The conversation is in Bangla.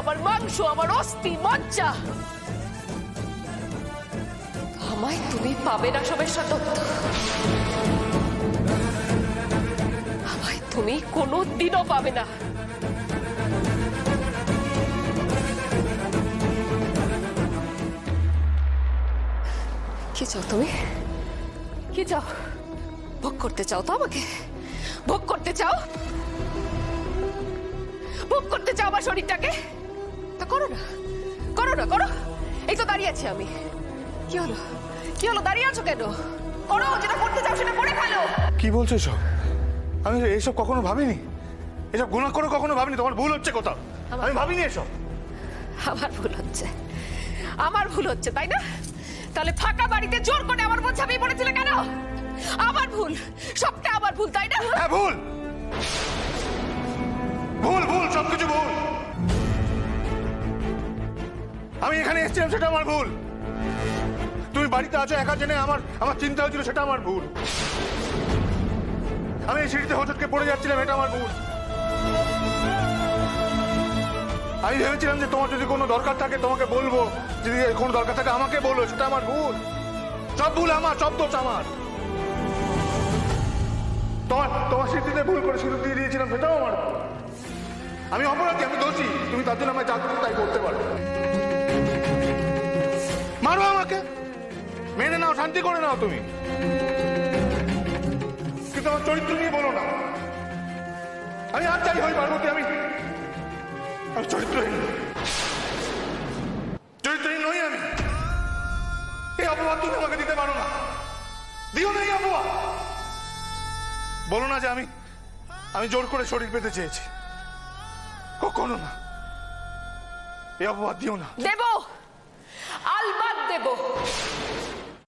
আমার মাংস, আমার অস্থি মজ্জা। আমায় তুমি পাবে না সমস্যা দত্ত। আমায় তুমি কোনোদিনও পাবে না। কি চাও তুমি? কি চাও? ভোগ করতে চাও তো আমাকে? ভোগ করতে চাও? ভোগ করতে চাও আমার শরীরটাকে? তা করো না, করো না, করো। এই তো দাঁড়িয়ে আছি আমি। কি হলো? কি হলো? দাঁড়িয়ে আছো কেন? করো, যেটা করতে চাও সেটা করে ফেলো। কি বলছো এসব? আমি এইসব কখনো ভাবিনি। এসব গুনাহ করে কখনো ভাবিনি। তোমার ভুল হচ্ছে কোথাও। আমি ভাবিনি এসব। আমার ভুল হচ্ছে, আমার ভুল হচ্ছে, তাই না? তাহলে ফাঁকা বাড়িতে জোর করে আমার বোন ঝাঁপিয়ে পড়েছিলে কেন? আমার ভুল, সবটা আমার ভুল, তাই না? হ্যাঁ, ভুল ভুল ভুল, সবকিছু ভুল। আমি এখানে এসেছিলাম, সেটা আমার ভুল। তুমি বাড়িতে আছো একা জেনে আমার চিন্তা হয়েছিল, সেটা আমার ভুল। আমি এই সিঁড়িতে হোঁচটকে পড়ে যাচ্ছিলাম, এটা আমার ভুল। আমি ভেবেছিলাম যে তোমার যদি কোনো দরকার থাকে তোমাকে বলবো, যদি কোনো দরকার থাকে আমাকে বলো, সেটা আমার ভুল। সব ভুল আমার, সব দোষ আমার। তোমার স্মৃতিতে ভুল করে সিঁদুর দিয়ে দিয়েছিলাম, সেটাও আমার ভুল। আমি অপরাধী, আমি দোষী। তুমি তার জন্য আমায় যা করতে তাই করতে পারো। মারো আমাকে, মেনে নাও, শান্তি করে নাও তুমি, কিন্তু আমার চরিত্র নিয়ে বলো না। আমি আর যাই হই পার্বতী, আমি চরিত্রহীন, চরিত্রহীন নই আমি। এই অপবাদ তুমি আমাকে দিতে পারো না, দিও না এই অপবাদ। বলো না যে আমি জোর করে শরীর পেতে চেয়েছি, কখনো না। এই অপবাদ দিও না। দেব,